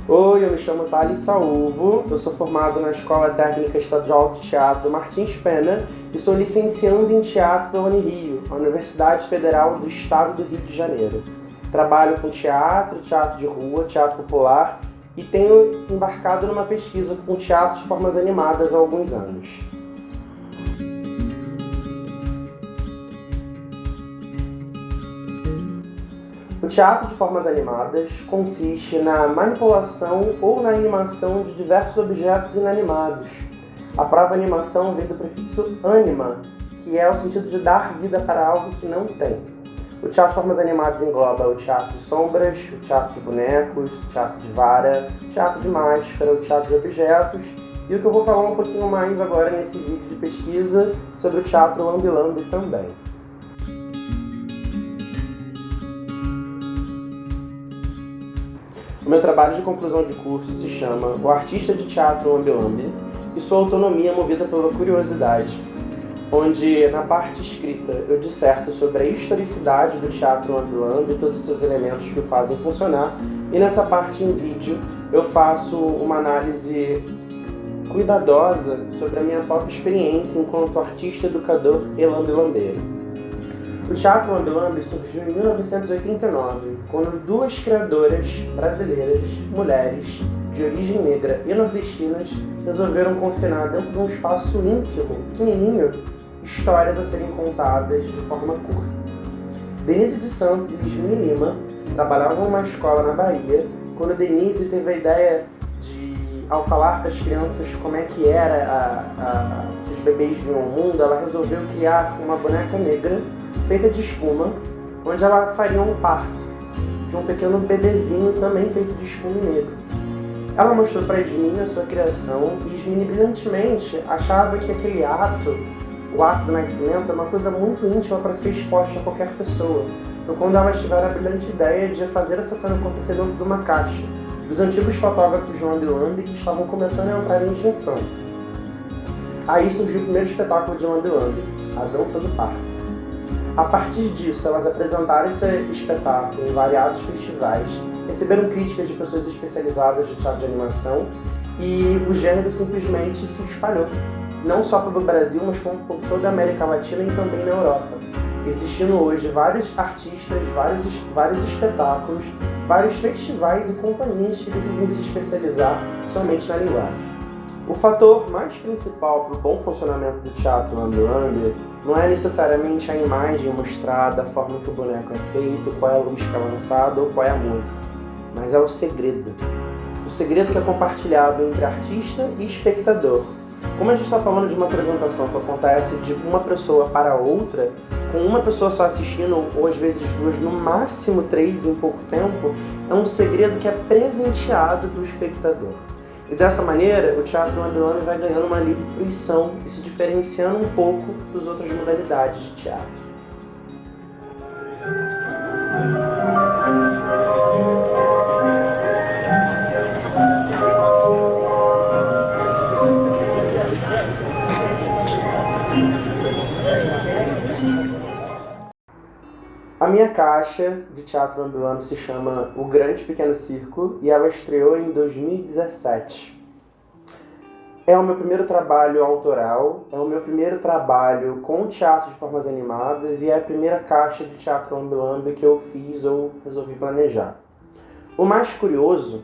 Oi, eu me chamo Thales Saúvo, eu sou formado na Escola Técnica Estadual de Teatro Martins Pena e sou licenciando em Teatro pela Unirio, a Universidade Federal do Estado do Rio de Janeiro. Trabalho com teatro, teatro de rua, teatro popular e tenho embarcado numa pesquisa com teatro de formas animadas há alguns anos. O teatro de formas animadas consiste na manipulação ou na animação de diversos objetos inanimados. A palavra animação vem do prefixo anima, que é o sentido de dar vida para algo que não tem. O teatro de formas animadas engloba o teatro de sombras, o teatro de bonecos, o teatro de vara, o teatro de máscara, o teatro de objetos e o que eu vou falar um pouquinho mais agora nesse vídeo de pesquisa sobre o teatro lambe-lambe também. O meu trabalho de conclusão de curso se chama O Artista de Teatro Lambe-lambe e sua autonomia movida pela curiosidade, onde na parte escrita eu disserto sobre a historicidade do teatro lambe-lambe e todos os seus elementos que o fazem funcionar, e nessa parte em vídeo eu faço uma análise cuidadosa sobre a minha própria experiência enquanto artista, educador e lambe-lambeiro. O teatro lambe-lambe surgiu em 1989, quando duas criadoras brasileiras, mulheres, de origem negra e nordestinas, resolveram confinar dentro de um espaço ínfimo, pequenininho, histórias a serem contadas de forma curta. Denise de Santos e Yasmine Lima trabalhavam em uma escola na Bahia, quando Denise teve a ideia de, ao falar para as crianças como é que era que os bebês vinham ao mundo, ela resolveu criar uma boneca negra feita de espuma, onde ela faria um parto de um pequeno bebezinho também feito de espuma negro. Ela mostrou para Yasmine a sua criação e Yasmine brilhantemente achava que aquele ato, o ato do nascimento, é uma coisa muito íntima para ser exposta a qualquer pessoa. Então, quando elas tiveram a brilhante ideia de fazer essa cena acontecer dentro de uma caixa, dos antigos fotógrafos de lambe-lambe que estavam começando a entrar em extinção. Aí surgiu o primeiro espetáculo de lambe-lambe, a Dança do Parto. A partir disso, elas apresentaram esse espetáculo em variados festivais, receberam críticas de pessoas especializadas de teatro de animação e o gênero simplesmente se espalhou, não só pelo Brasil, mas como por toda a América Latina e também na Europa, existindo hoje vários artistas, vários espetáculos, vários festivais e companhias que precisam se especializar somente na linguagem. O fator mais principal para o bom funcionamento do teatro lambe-lambe não é necessariamente a imagem mostrada, a forma que o boneco é feito, qual é a luz que é lançada ou qual é a música, mas é o segredo. O segredo que é compartilhado entre artista e espectador. Como a gente está falando de uma apresentação que acontece de uma pessoa para outra, com uma pessoa só assistindo, ou às vezes duas, no máximo três em pouco tempo, é um segredo que é presenteado do espectador. E dessa maneira, o teatro lambe-lambe vai ganhando uma livre fruição e se diferenciando um pouco das outras modalidades de teatro. A minha caixa de teatro lambe-lambe se chama O Grande Pequeno Circo e ela estreou em 2017. É o meu primeiro trabalho autoral, é o meu primeiro trabalho com teatro de formas animadas e é a primeira caixa de teatro lambe-lambe que eu fiz ou resolvi planejar. O mais curioso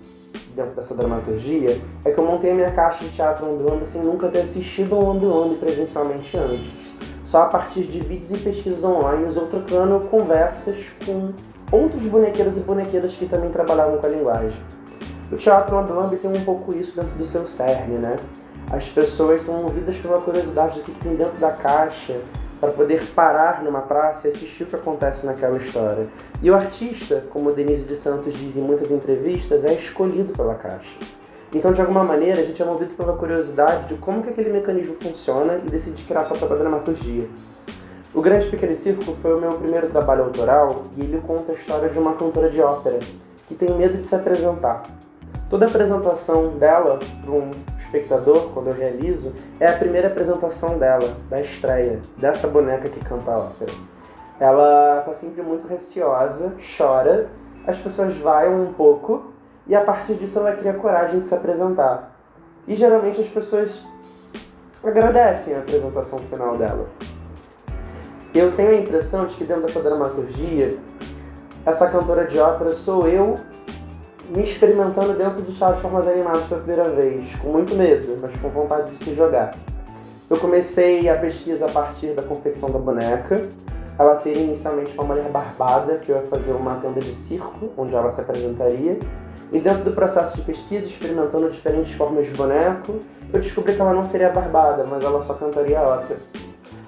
dentro dessa dramaturgia é que eu montei a minha caixa de teatro lambe-lambe sem nunca ter assistido um lambe-lambe presencialmente antes. Só a partir de vídeos e pesquisas online, ou trocando conversas com outros bonequeiros e bonequeiras que também trabalhavam com a linguagem. O teatro lambe-lambe tem um pouco isso dentro do seu cerne, né? As pessoas são movidas pela curiosidade do que tem dentro da caixa para poder parar numa praça e assistir o que acontece naquela história. E o artista, como Denise de Santos diz em muitas entrevistas, é escolhido pela caixa. Então, de alguma maneira, a gente é movido pela curiosidade de como que aquele mecanismo funciona e decide criar sua própria dramaturgia. O Grande Pequeno Circo foi o meu primeiro trabalho autoral e ele conta a história de uma cantora de ópera que tem medo de se apresentar. Toda apresentação dela para um espectador, quando eu realizo, é a primeira apresentação dela, da estreia, dessa boneca que canta a ópera. Ela está sempre muito receosa, chora, as pessoas vaiam um pouco, e a partir disso ela cria coragem de se apresentar. E geralmente as pessoas agradecem a apresentação final dela. Eu tenho a impressão de que dentro dessa dramaturgia, essa cantora de ópera sou eu me experimentando dentro de teatro de formas animadas pela primeira vez, com muito medo, mas com vontade de se jogar. Eu comecei a pesquisa a partir da confecção da boneca. Ela seria inicialmente uma mulher barbada, que eu ia fazer uma tenda de circo, onde ela se apresentaria. E dentro do processo de pesquisa, experimentando diferentes formas de boneco, eu descobri que ela não seria barbada, mas ela só cantaria ópera.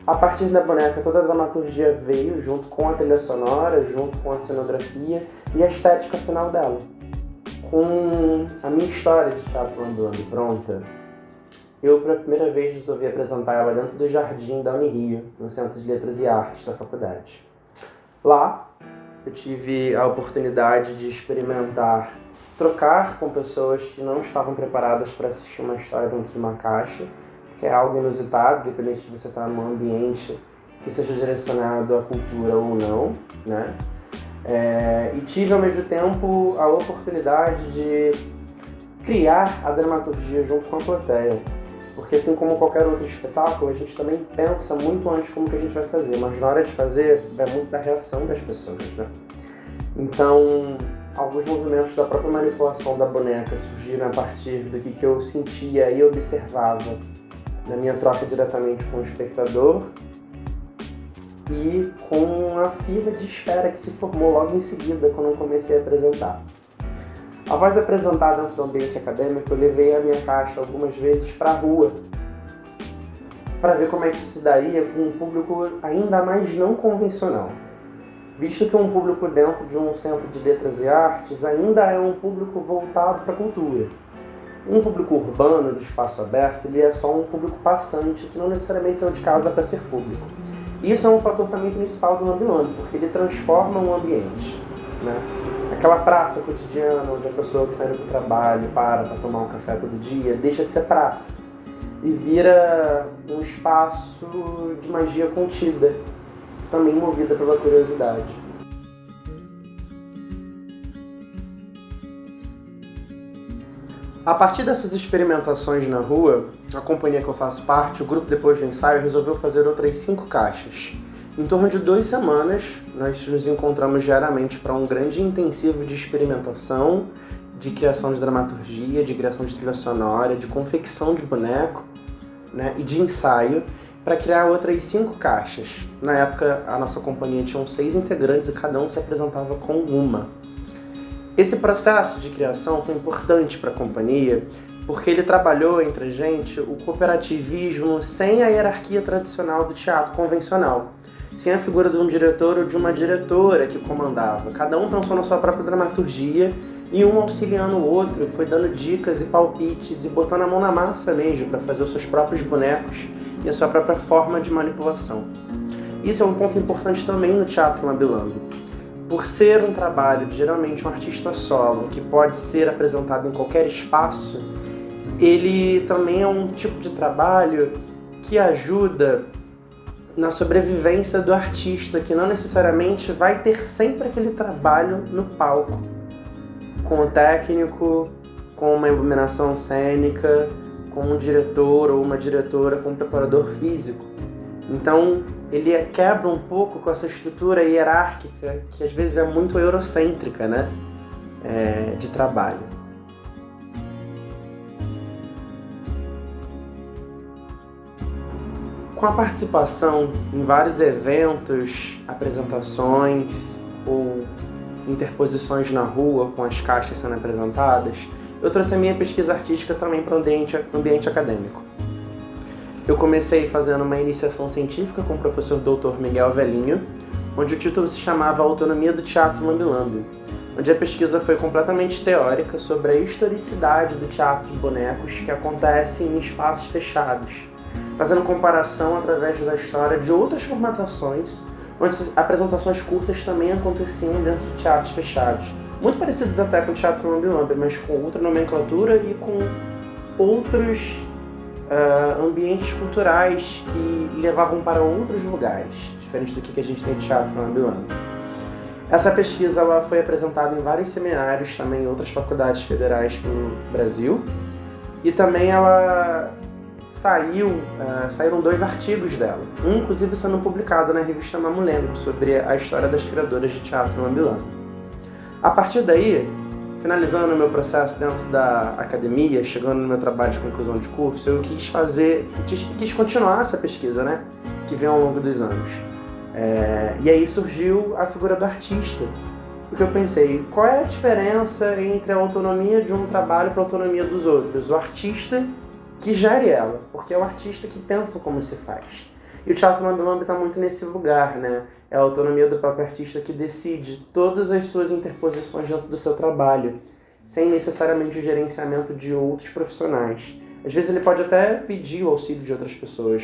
A partir da boneca, toda a dramaturgia veio, junto com a trilha sonora, junto com a cenografia e a estética final dela. Com a minha história de teatro ambulante pronta, eu, pela primeira vez, resolvi apresentar ela dentro do jardim da Unirio, no Centro de Letras e Artes da faculdade. Lá, eu tive a oportunidade de experimentar, trocar com pessoas que não estavam preparadas para assistir uma história dentro de uma caixa, que é algo inusitado, dependente de você estar num ambiente que seja direcionado à cultura ou não, né? E tive, ao mesmo tempo, a oportunidade de criar a dramaturgia junto com a plateia. Porque, assim como qualquer outro espetáculo, a gente também pensa muito antes como que a gente vai fazer, mas na hora de fazer, vai muito da reação das pessoas, né? Então, alguns movimentos da própria manipulação da boneca surgiram a partir do que eu sentia e observava na minha troca diretamente com o espectador e com a fila de espera que se formou logo em seguida, quando eu comecei a apresentar. Após apresentar dentro do ambiente acadêmico, eu levei a minha caixa algumas vezes para a rua, para ver como é que isso se daria com um público ainda mais não convencional. Visto que um público dentro de um centro de letras e artes ainda é um público voltado para a cultura. Um público urbano, de espaço aberto, ele é só um público passante, que não necessariamente saiu de casa para ser público. Isso é um fator também principal do Lambi-Lambi, porque ele transforma um ambiente, né? Aquela praça cotidiana onde a pessoa que está indo para o trabalho para tomar um café todo dia, deixa de ser praça e vira um espaço de magia contida, também movida pela curiosidade. A partir dessas experimentações na rua, a companhia que eu faço parte, o grupo depois do ensaio, resolveu fazer outras 5 caixas. Em torno de 2 semanas, nós nos encontramos diariamente para um grande intensivo de experimentação, de criação de dramaturgia, de criação de trilha sonora, de confecção de boneco, né, e de ensaio, para criar outras 5 caixas. Na época, a nossa companhia tinha 6 integrantes e cada um se apresentava com uma. Esse processo de criação foi importante para a companhia, porque ele trabalhou entre a gente o cooperativismo sem a hierarquia tradicional do teatro convencional, sem a figura de um diretor ou de uma diretora que comandava. Cada um pensou na sua própria dramaturgia e um auxiliando o outro, foi dando dicas e palpites e botando a mão na massa mesmo para fazer os seus próprios bonecos e a sua própria forma de manipulação. Isso é um ponto importante também no teatro Lambi-Lambi. Por ser um trabalho de geralmente um artista solo, que pode ser apresentado em qualquer espaço, ele também é um tipo de trabalho que ajuda na sobrevivência do artista, que não necessariamente vai ter sempre aquele trabalho no palco, com o técnico, com uma iluminação cênica, com um diretor ou uma diretora, com um preparador físico. Então, ele quebra um pouco com essa estrutura hierárquica, que às vezes é muito eurocêntrica, né? De trabalho. Com a participação em vários eventos, apresentações ou interposições na rua com as caixas sendo apresentadas, eu trouxe a minha pesquisa artística também para o ambiente acadêmico. Eu comecei fazendo uma iniciação científica com o professor Dr. Miguel Velhinho, onde o título se chamava Autonomia do Teatro Lambi-Lambi, onde a pesquisa foi completamente teórica sobre a historicidade do teatro de bonecos que acontece em espaços fechados, fazendo comparação através da história de outras formatações, onde apresentações curtas também aconteciam dentro de teatros fechados, muito parecidos até com o teatro Lambi-Lambi, mas com outra nomenclatura e com outros ambientes culturais que levavam para outros lugares, diferente do que a gente tem de teatro Lambi-Lambi. Essa pesquisa ela foi apresentada em vários seminários, também em outras faculdades federais pelo Brasil, e também ela saíram 2 artigos dela, um inclusive sendo publicado na revista Mamulengo, sobre a história das criadoras de teatro ambulantes. A partir daí, finalizando o meu processo dentro da academia, chegando no meu trabalho de conclusão de curso, eu quis continuar essa pesquisa, né, que vem ao longo dos anos. E aí surgiu a figura do artista, porque eu pensei, qual é a diferença entre a autonomia de um trabalho para a autonomia dos outros? O artista que gere ela, porque é o artista que pensa como se faz. E o teatro ambulant está muito nesse lugar, né? É a autonomia do próprio artista que decide todas as suas interposições dentro do seu trabalho, sem necessariamente o gerenciamento de outros profissionais. Às vezes ele pode até pedir o auxílio de outras pessoas,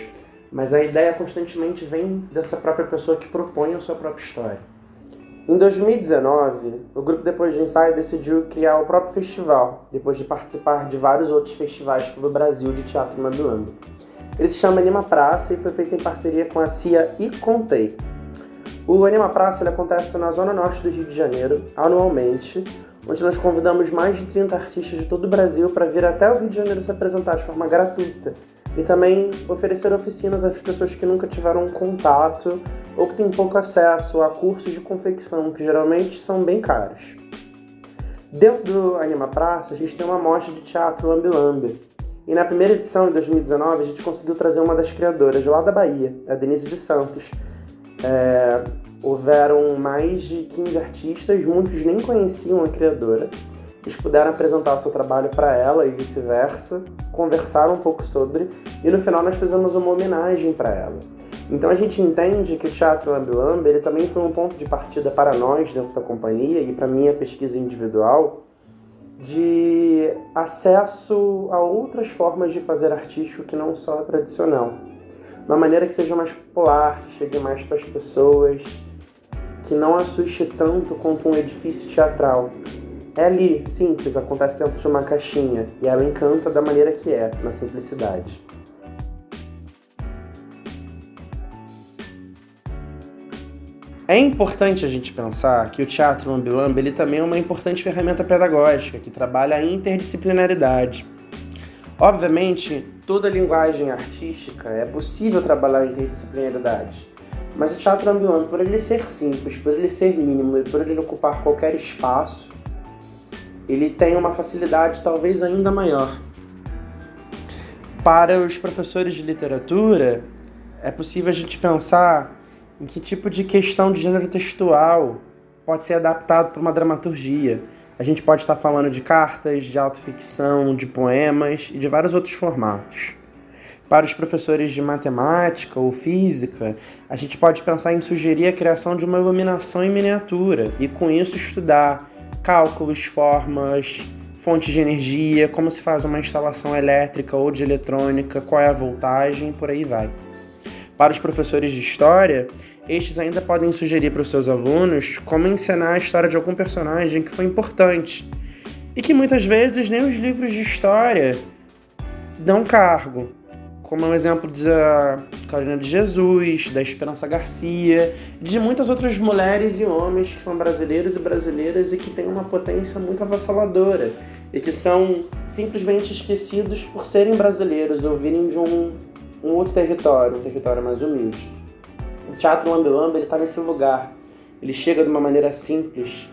mas a ideia constantemente vem dessa própria pessoa que propõe a sua própria história. Em 2019, o grupo Depois de Ensaio decidiu criar o próprio festival, depois de participar de vários outros festivais pelo Brasil de teatro ambulant. Ele se chama Anima Praça e foi feito em parceria com a CIA e Contei. O Anima Praça ele acontece na zona norte do Rio de Janeiro, anualmente, onde nós convidamos mais de 30 artistas de todo o Brasil para vir até o Rio de Janeiro se apresentar de forma gratuita e também oferecer oficinas às pessoas que nunca tiveram contato ou que têm pouco acesso a cursos de confecção, que geralmente são bem caros. Dentro do Anima Praça, a gente tem uma mostra de teatro ambulant. E na primeira edição, em 2019, a gente conseguiu trazer uma das criadoras lá da Bahia, a Denise de Santos. Houveram mais de 15 artistas, muitos nem conheciam a criadora. Eles puderam apresentar o seu trabalho para ela e vice-versa, conversaram um pouco sobre, e no final nós fizemos uma homenagem para ela. Então a gente entende que o teatro ambulant ele também foi um ponto de partida para nós dentro da companhia e para minha pesquisa individual de acesso a outras formas de fazer artístico que não só a tradicional. Uma maneira que seja mais popular, que chegue mais para as pessoas, que não assuste tanto quanto um edifício teatral. É ali, simples, acontece dentro de uma caixinha e ela encanta da maneira que é, na simplicidade. É importante a gente pensar que o teatro ambulant ele também é uma importante ferramenta pedagógica que trabalha a interdisciplinaridade. Obviamente, toda linguagem artística é possível trabalhar a interdisciplinaridade, mas o teatro ambulant, por ele ser simples, por ele ser mínimo e por ele ocupar qualquer espaço, ele tem uma facilidade talvez ainda maior. Para os professores de literatura, é possível a gente pensar em que tipo de questão de gênero textual pode ser adaptado para uma dramaturgia. A gente pode estar falando de cartas, de autoficção, de poemas e de vários outros formatos. Para os professores de matemática ou física, a gente pode pensar em sugerir a criação de uma iluminação em miniatura e, com isso, estudar cálculos, formas, fontes de energia, como se faz uma instalação elétrica ou de eletrônica, qual é a voltagem, por aí vai. Para os professores de história, estes ainda podem sugerir para os seus alunos como encenar a história de algum personagem que foi importante e que muitas vezes nem os livros de história dão cargo, como é um exemplo da Carolina de Jesus, da Esperança Garcia, de muitas outras mulheres e homens que são brasileiros e brasileiras e que têm uma potência muito avassaladora e que são simplesmente esquecidos por serem brasileiros ou virem de um outro território, um território mais humilde. O teatro ambulant está nesse lugar. Ele chega de uma maneira simples,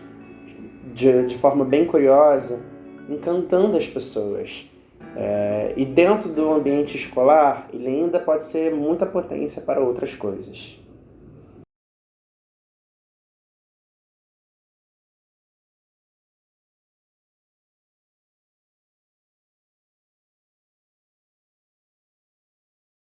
de forma bem curiosa, encantando as pessoas. E dentro do ambiente escolar, ele ainda pode ser muita potência para outras coisas.